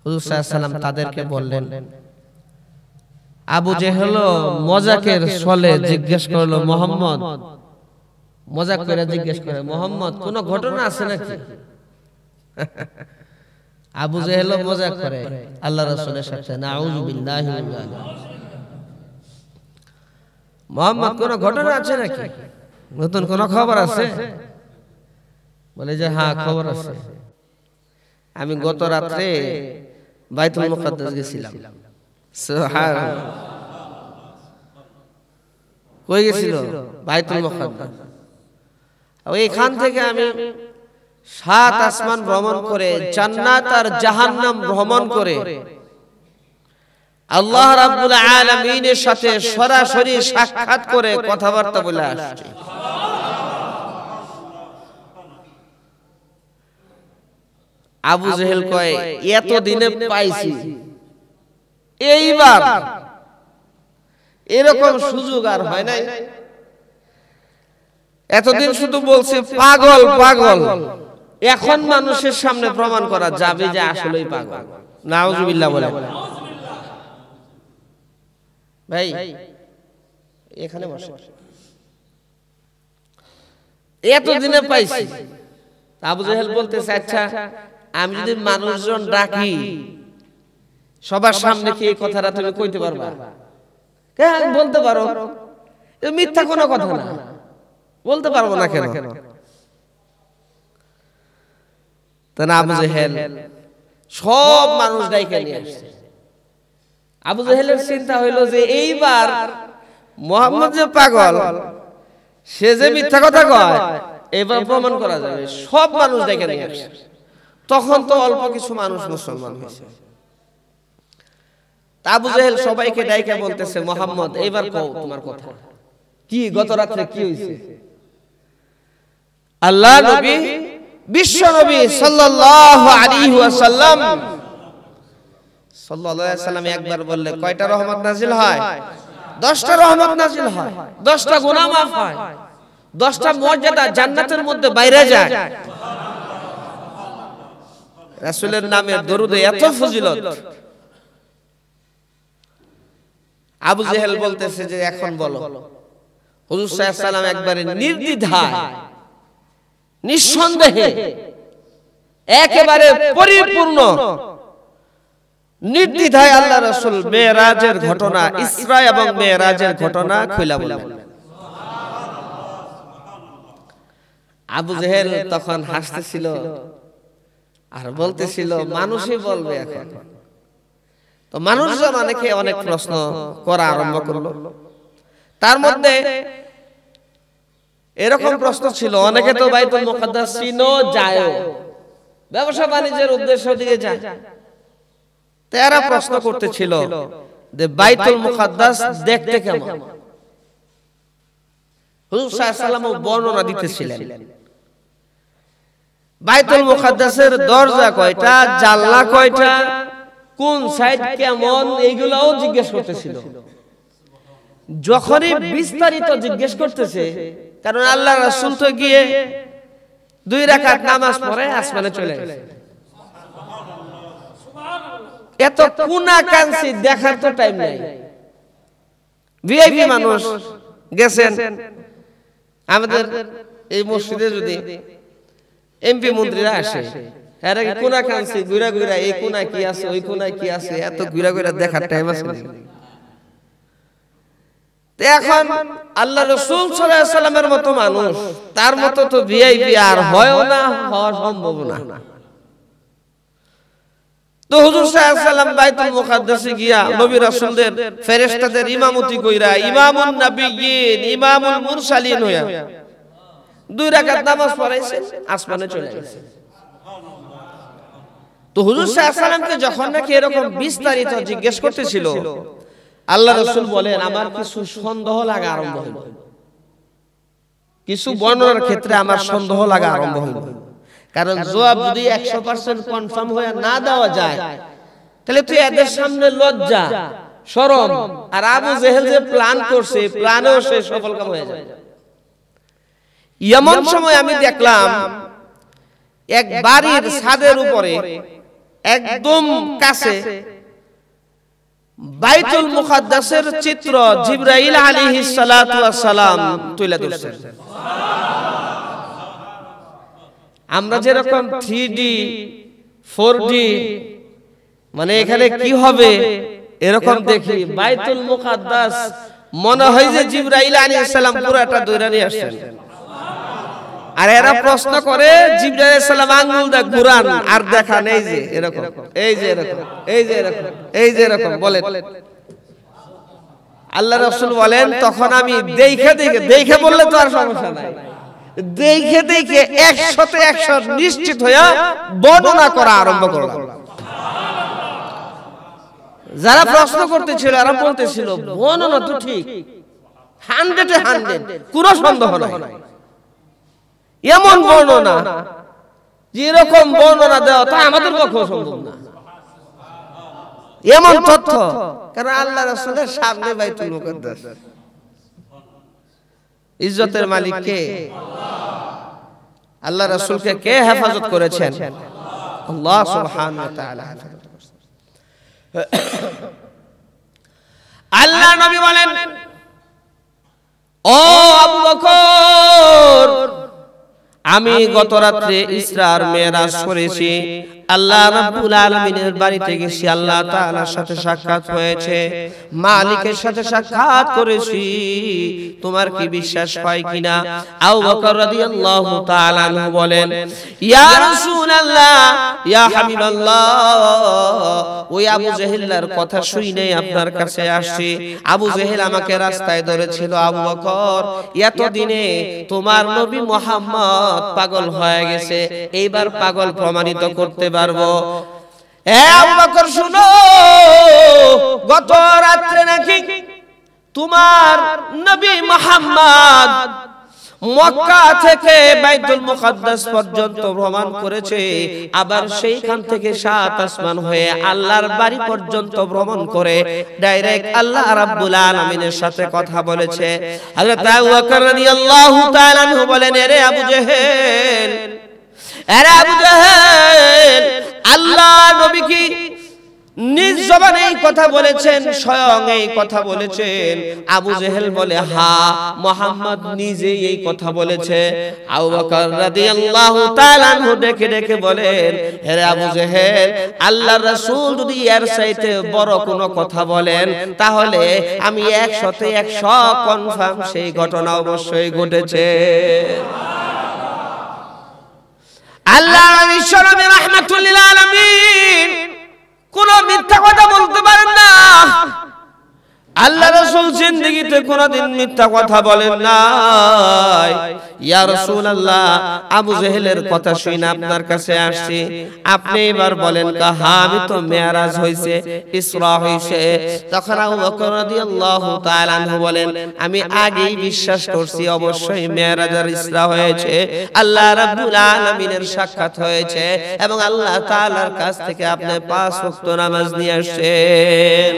হুজুর সাল্লাল্লাহু আলাইহি ওয়াসাল্লাম তাদেরকে বললেন, আবু জেহেল মজাকের ছলে জিজ্ঞেস করলো, মুহাম্মদ, মজাক করে জিজ্ঞেস করে, মুহাম্মদ কোন ঘটনা আছে নাকি? আবু জেহেল মজাক করে আল্লাহ রাসূলের সাথে, নাউযু বিল্লাহি মিন যালিক। মুহাম্মদ কোন ঘটনা আছে নাকি? নতুন কোন খবর আছে? বলে যে হ্যাঁ, খবর আছে। আমি গত রাতে বাইতুল মুকাদ্দাস গেছিলাম। সুবহানাল্লাহ। কই গেছিল? বাইতুল মুকাদ্দাস। ওইখান থেকে আমি 7 আসমান ভ্রমণ করে, জান্নাত আর জাহান্নাম ভ্রমণ করে আল্লাহ রাব্বুল আলামিনের সাথে সরাসরি সাক্ষাৎ করে কথাবার্তা বলে আসছি। আবু জেহেল কয়, এত দিনে পাইছি, এইবার এরকম সুযোগ আর হয় নাই। এতদিন শুধু বলছে পাগল পাগল, এখন মানুষের সামনে প্রমাণ করা যাবে যে আসলেই পাগল। নাউজুবিল্লাহ বলে। ভাই এখানে বসে, এতদিনে পাইছি। আবু জেহেল বলতেছে, আচ্ছা আমি যদি মানুষজন ডাকি সবার সামনে কি এই কথাটা তুমি কইতে পারবা? হ্যাঁ বলতে পারো, মিথ্যা কোনো কথা না, বলতে পারবো না কেন? তা না, আবু জেহেল সব মানুষ ডাইকে নিয়ে আসছে। আবু জেহেলের চিন্তা হইলো যে এইবার মুহাম্মদ যে পাগল, সে যে মিথ্যা কথা কয়, এবার প্রমাণ করা যাবে। সব মানুষ ডাইকে নিয়ে আসছে। তখন তো অল্প কিছু মানুষ মুসলমান হয়েছে। আবু জেহেল সবাইকে ডাইকে বলতেছে, মুহাম্মদ এইবার কও তোমার কথা কি, গত রাতে কি হইছে? আল্লাহ নবী, বিশ্ব নবী সাল্লাল্লাহু আলাইহি ওয়াসাল্লাম একবার বললে কয়টা রহমত নাজিল হয়? 10টা রহমত নাজিল হয়, 10টা গুনাহ মাফ হয়, 10টা মর্যাদা জান্নাতের মধ্যে বাইরে যায়। রাসূলের নামে দরুদে এত ফজিলত। আবু জেহেল বলতেছে যে এখন বলো। হুজুর সাল্লাল্লাহু আলাইহি ওয়াসাল্লাম একবারে নির্দ্বিধায়, নিঃসন্দেহে, একেবারে পরিপূর্ণ নির্দ্বিধায় আল্লাহ রাসূল মেরাজের ঘটনা, ইসরা এবং মেরাজের ঘটনা খুলে বললেন। আবু জেহেল তখন হাসতেছিল আর বলতেছিল, মানুষই বলবে এখন। তো মানুষজন অনেকে অনেক প্রশ্ন করা আরম্ভ করলো। তার মধ্যে এরকম প্রশ্ন ছিল, অনেকে তো বাইতুল মুকাদ্দাস চিনো যায়, ব্যবসা বাণিজ্যের উদ্দেশ্যে দিকে যায়। তারা প্রশ্ন করতেছিল যে বাইতুল মুকাদ্দাস দেখতে কেমন? হুজুর সাল্লাল্লাহু আলাইহি ওয়াসাল্লাম বর্ণনা দিতেছিলেন। বাইতুল মুকাদ্দাসের দরজা কয়টা, জানলা কয়টা, কোন সাইড কেমন, এইগুলাও জিজ্ঞেস করতেছিল। যখনই বিস্তারিত জিজ্ঞেস করতেছে, কারণ আল্লাহ রাসূল তো গিয়ে 2 রাকাত নামাজ পড়ে আসমানে চলে গেছে। এত কোনা কাঞ্চি দেখার তো টাইম নাই। ভিআইপি মানুষ গেছেন। আমাদের এই মসজিদে যদি এমপি মন্ত্রীরা আসে, এরা কি কোনা কাঞ্চি ঘুরা ঘুরা এই কোনা কি আছে, ওই কোনা কি আছে, এত ঘুরা ঘুরা দেখার টাইম আছে? এখন আল্লাহ রাসূল সাল্লাল্লাহু আলাইহি ওয়াসাল্লামের মতো মানুষ, তার মতো তো ভিআইপি আর হয়ও না, হওয়া সম্ভব না। তো হুজুর সাল্লাল্লাহু আলাইহি ওয়াসাল্লাম বাইতুল মুকাদ্দাসে গিয়া নবী রাসূলদের ফেরেশতাদের ইমামতি কইরা, ইমামুন নবিয়্যিন, ইমামুল মুরসালিন হইয়া 2 রাকাত নামাজ পড়াইছেন, আসমানে চলে গেছেন। তো হুজুর সাল্লাল্লাহু আলাইহি ওয়াসাল্লামকে যখন নাকি এরকম বিস্তারিত জিজ্ঞেস করতেছিল, আল্লাহ রাসূল বলেন, আমার কিছু সন্দেহ লাগা আরম্ভ হইল। কিছু বর্ণনার ক্ষেত্রে আমার সন্দেহ লাগা আরম্ভ হইল। কারণ জবাব যদি 100% কনফার্ম হয়ে না দেওয়া যায়, তাহলে তুই এদের সামনে লজ্জা, শরম, আর আবু জেহেল যে প্ল্যান করছে, প্ল্যানেও সে সফল কাম হয়ে যায়। এমন সময় আমি দেখলাম এক বাড়ির ছাদের উপরে একদম কাছে বাইতুল মুকাদ্দাসের চিত্র জিবরাইল আলাইহিস সালাতু ওয়াস সালাম তুলে ধরছেন। আমরা যেরকম 3D 4D মানে এখানে কি হবে এরকম দেখি, বাইতুল মুকাদ্দাস মনে হয় যে জিবরাইল আলাইহিস সালাম পুরোটা দৌড়ে নিয়ে আসছেন। আর এরা প্রশ্ন করে জিবরাইল আলাইহিস সালাম আঙ্গুল দা ঘুরান আর দেখান, এই যে এরকম, এই যে এরকম, এই যে এরকম, এই যে এরকম বলেন। আল্লাহ রাসূল বলেন তখন আমি দেখে বললে তো আর সমস্যা নাই, দেখে 100% নিশ্চিত হয়ে বর্ণনা করা আরম্ভ করলাম। যারা প্রশ্ন করতেছিল এরা বলতেছিল বর্ণনা তো ঠিক, 100 কোনো সন্দেহ নাই। এমন বর্ণনা যেরকম বর্ণনা দেওয়া তা আমাদের পক্ষে সম্ভব না, এমন তথ্য। কারণ আল্লাহ রাসূলের সামনে বাইতুল মুকাদ্দাস, ইজ্জতের মালিক কে? আল্লাহ রাসূলকে কে হেফাজত করেছেন? আল্লাহ সুবহানাহু ওয়া তাআলা হেফাজত করেছেন। আল্লাহ নবী বলেন, ও আবু বকর, আমি গত রাত্রে ইসরা আর মিরাজ করেছি, আল্লাহ রাব্বুল আলামিনের বাড়িতে গেছি, আল্লাহ তাআলার সাথে সাক্ষাৎ হয়েছে, মালিকের সাথে সাক্ষাৎ করেছি। তোমার কি বিশ্বাস হয় কিনা? আবু বকর রাদিয়াল্লাহু তাআলা আনহু বলেন, ইয়া রাসূলুল্লাহ, ইয়া হাবিবাল্লাহ, ওই আবু জেহেলের কথা শুনে আপনার কাছে আসছি। আবু জেহেল আমাকে রাস্তায় ধরেছিল, আবু বকর এতদিনে তোমার নবী মুহাম্মদ পাগল হয়ে গেছে, এইবার পাগল প্রমাণিত করতে পারবো। আবু বকর শুনো, গত রাত্রে নাকি তোমার নবী মুহাম্মদ মক্কা থেকে বাইতুল মুকাদ্দাস পর্যন্ত ভ্রমণ করেছে, আবার সেইখান থেকে 7 আসমান হয়ে আল্লাহর বাড়ি পর্যন্ত ভ্রমণ করে ডাইরেক্ট আল্লাহ রাব্বুল আলামিনের সাথে কথা বলেছে। হযরত আবু বকর রাদিয়াল্লাহু তাআলা আনহু বলেন, আরে আবু জেহেল, আরে আবু জেহেল, আল্লাহ নবী কি নিজ জবানে এই কথা বলেছেন, স্বয়ং এই কথা বলেছেন? আবু জেহেল বলে, হ্যাঁ, মুহাম্মদ নিজে এই কথা বলেছে। আবু বকর রাদিয়াল্লাহু তাআলা আনহু ডেকে বলেন, হে আবু জেহেল, আল্লাহর রাসূল যদি এর চাইতে বড় কোনো কথা বলেন তাহলে আমি 100% কনফার্ম সেই ঘটনা অবশ্যই ঘটেছে। আল্লাহ বিশ্বনবী রাহমাতুল লিল আলামিন কোন মিথ্যা কথা বলতে পারেন না। আল্লাহ রাসূল জিন্দেগিতে কোনদিন মিথ্যা কথা বলেন নাই। ইয়া রাসূলুল্লাহ, আবু জেহেলের কথা শুনে আপনার কাছে আসছি, আপনি এবার বলেন হ্যাঁ, আমি তো মেরাজ হইছে, ইসরা হইছে। তখন আবু বকর রাদিয়াল্লাহু তাআলা আনহু বলেন, আমি আগেই বিশ্বাস করছি অবশ্যই মেরাজ আর ইসরা হয়েছে, আল্লাহ রাব্বুল আলামিনের সাক্ষাৎ হয়েছে এবং আল্লাহ তাআলার কাছ থেকে আপনি 5 ওয়াক্ত নামাজ নিয়ে আসছেন।